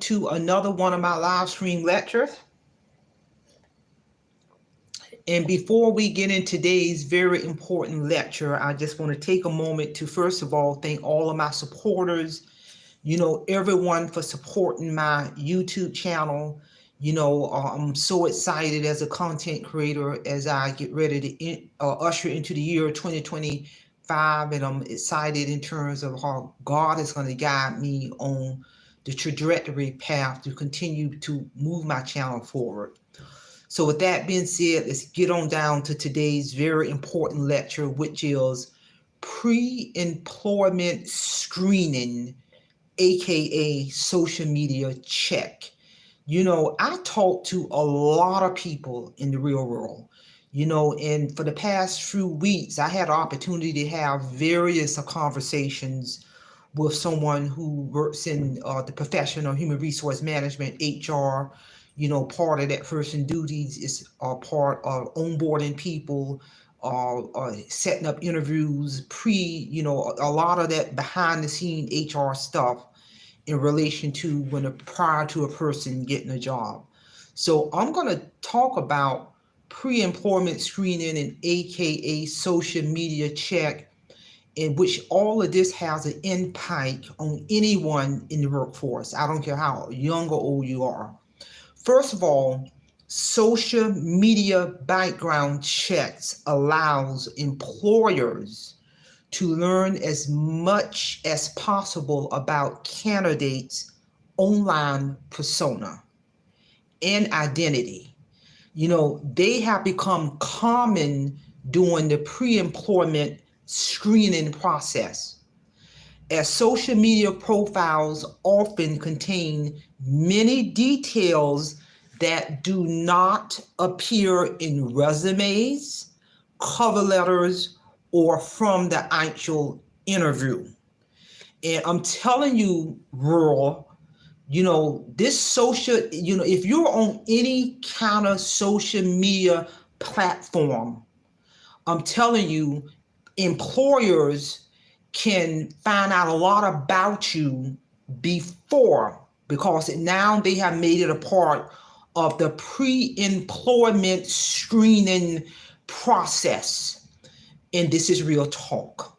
to another one of my live stream lectures. And before we get in today's very important lecture, I just want to take a moment to, first of all, thank all of my supporters, everyone for supporting my YouTube channel. I'm so excited as a content creator as I get ready to usher into the year 2025. And I'm excited in terms of how God is going to guide me on the trajectory path to continue to move my channel forward. So with that being said, let's get on down to today's very important lecture, which is pre-employment screening, aka social media check. I talk to a lot of people in the real world, and for the past few weeks, I had an opportunity to have various conversations with someone who works in the profession of human resource management, HR. Part of that person duties is part of onboarding people, setting up interviews, a lot of that behind the scene HR stuff in relation to prior to a person getting a job. So I'm going to talk about pre-employment screening and aka social media check, in which all of this has an impact on anyone in the workforce. I don't care how young or old you are. First of all, social media background checks allows employers to learn as much as possible about candidates' online persona and identity. They have become common during the pre-employment screening process, as social media profiles often contain many details that do not appear in resumes, cover letters, or from the actual interview. And I'm telling you, rural, this social, if you're on any kind of social media platform, I'm telling you, employers can find out a lot about you before, because now they have made it a part of the pre-employment screening process. And this is real talk,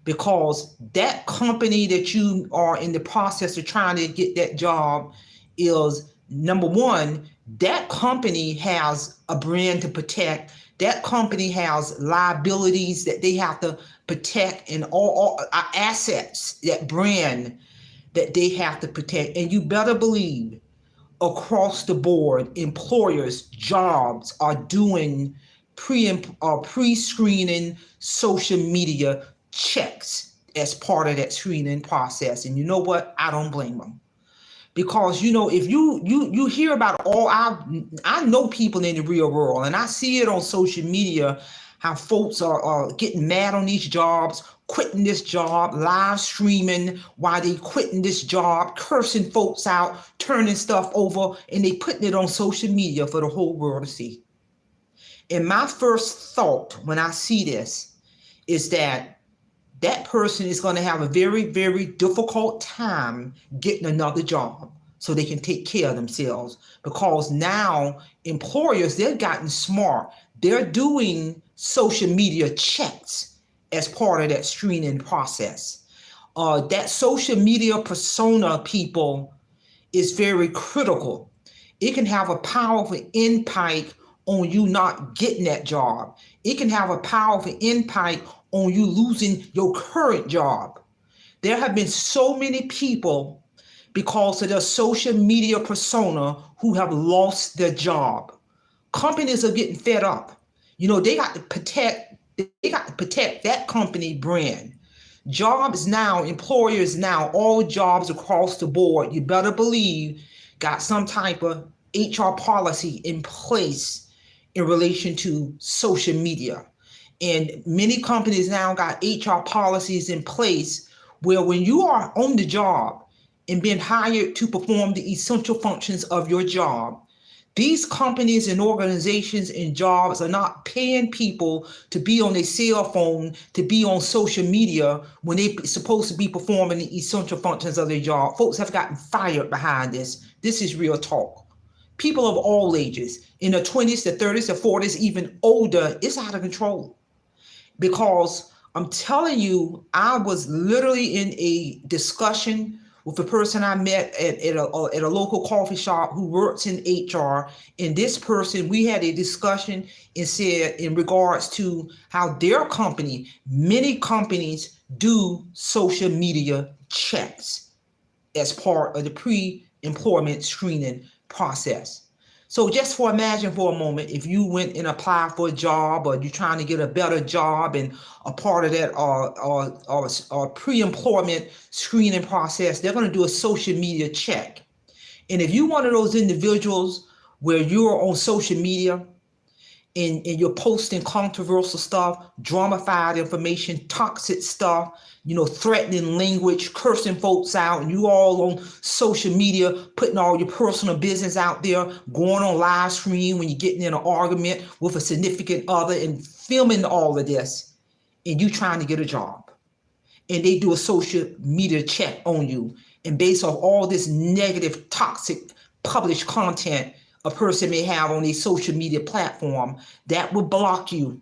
because that company that you are in the process of trying to get that job is, number one, that company has a brand to protect. That company has liabilities that they have to protect, and all assets, that brand that they have to protect. And you better believe across the board, employers, jobs are doing pre-screening social media checks as part of that screening process. And you know what? I don't blame them. Because, if you hear about I know people in the real world, and I see it on social media, how folks are getting mad on these jobs, quitting this job, live streaming while they quitting this job, cursing folks out, turning stuff over, and they putting it on social media for the whole world to see. And my first thought when I see this is that person is going to have a very, very difficult time getting another job so they can take care of themselves. Because now employers, they've gotten smart. They're doing social media checks as part of that screening process. That social media persona, people, is very critical. It can have a powerful impact on you not getting that job. It can have a powerful impact on you losing your current job. There have been so many people, because of their social media persona, who have lost their job. Companies are getting fed up. They got to protect that company brand. Jobs now, employers now, all jobs across the board, you better believe, got some type of HR policy in place in relation to social media. And many companies now got HR policies in place where when you are on the job and being hired to perform the essential functions of your job, These companies and organizations and jobs are not paying people to be on their cell phone, to be on social media when they're supposed to be performing the essential functions of their job. Folks have gotten fired behind this. This is real talk. People of all ages, in their 20s, their 30s, their 40s, even older, it's out of control. Because I'm telling you, I was literally in a discussion with a person I met at a local coffee shop who works in HR. And this person, we had a discussion and said in regards to how their company, many companies do social media checks as part of the pre-employment screening process. So just imagine for a moment, if you went and applied for a job, or you're trying to get a better job, and a part of that pre-employment screening process, they're going to do a social media check. And if you're one of those individuals where you're on social media and you're posting controversial stuff, dramatified information, toxic stuff, threatening language, cursing folks out, and you all on social media, putting all your personal business out there, going on live stream when you're getting in an argument with a significant other and filming all of this, and you trying to get a job. And they do a social media check on you. And based off all this negative, toxic, published content a person may have on a social media platform, that will block you.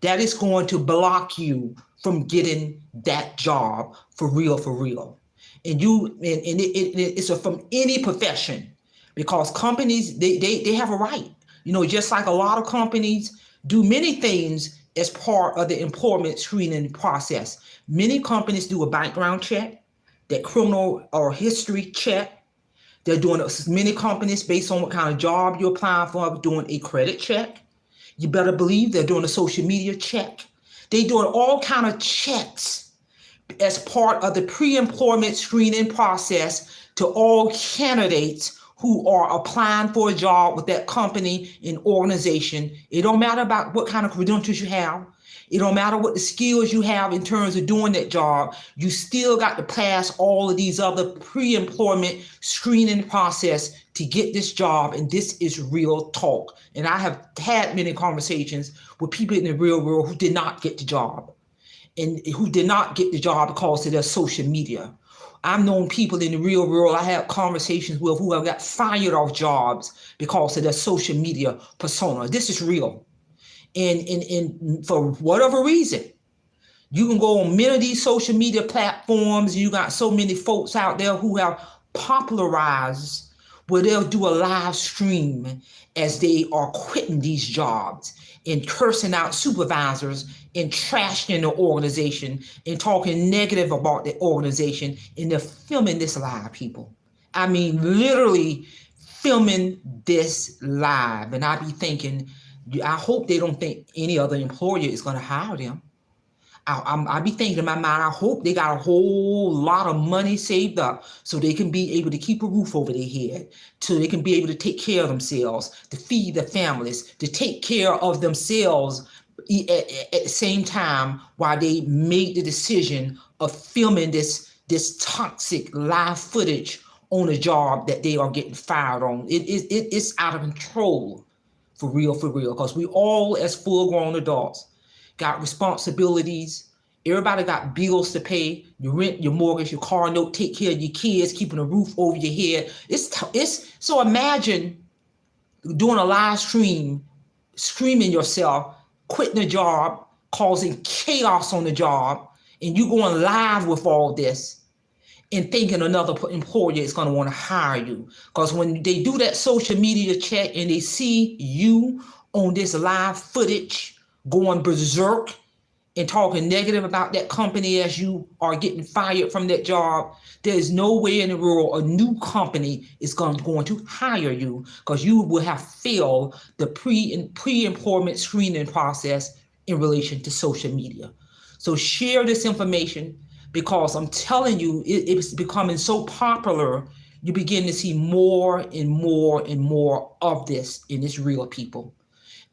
That is going to block you from getting that job for real, for real. And it's from any profession, because companies, they have a right, just like a lot of companies do many things as part of the employment screening process. Many companies do a background check, that criminal or history check. They're doing many companies, based on what kind of job you're applying for, doing a credit check. You better believe they're doing a social media check. They're doing all kind of checks as part of the pre-employment screening process to all candidates who are applying for a job with that company and organization. It don't matter about what kind of credentials you have. It don't matter what the skills you have in terms of doing that job. You still got to pass all of these other pre-employment screening process to get this job. And this is real talk. And I have had many conversations with people in the real world who did not get the job, and who did not get the job because of their social media. I've known people in the real world I have conversations with who have got fired off jobs because of their social media persona. This is real. And for whatever reason, you can go on many of these social media platforms. You got so many folks out there who have popularized where they'll do a live stream as they are quitting these jobs and cursing out supervisors and trashing the organization and talking negative about the organization. And they're filming this live, people. I mean, literally filming this live. And I be thinking, I hope they don't think any other employer is going to hire them. I be thinking in my mind, I hope they got a whole lot of money saved up so they can be able to keep a roof over their head, so they can be able to take care of themselves, to feed their families, to take care of themselves at the same time while they made the decision of filming this toxic live footage on a job that they are getting fired on. It's out of control. For real, because we all, as full-grown adults, got responsibilities. Everybody got bills to pay, your rent, your mortgage, your car note, take care of your kids, keeping a roof over your head. So imagine doing a live stream, screaming yourself, quitting a job, causing chaos on the job, and you going live with all this and thinking another employer is going to want to hire you. Because when they do that social media check and they see you on this live footage going berserk and talking negative about that company as you are getting fired from that job, there is no way in the world a new company is going to hire you, because you will have failed the pre-employment screening process in relation to social media. So share this information, because I'm telling you, it's becoming so popular. You begin to see more and more and more of this, and it's real, people.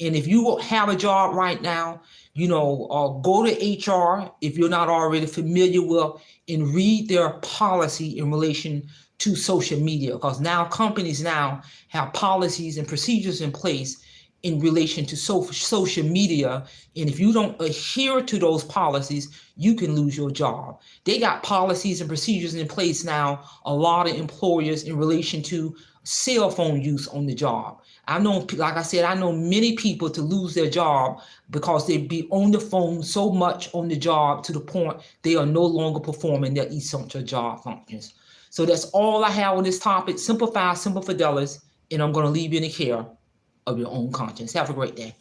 And if you have a job right now, go to HR if you're not already familiar with, and read their policy in relation to social media, because now companies now have policies and procedures in place in relation to social media. And if you don't adhere to those policies, you can lose your job. They got policies and procedures in place now, a lot of employers, in relation to cell phone use on the job. I know, like I said, I know many people to lose their job because they be on the phone so much on the job to the point they are no longer performing their essential job functions. So that's all I have on this topic. Simple fast, simple fidelis, and I'm going to leave you in the care of your own conscience. Have a great day.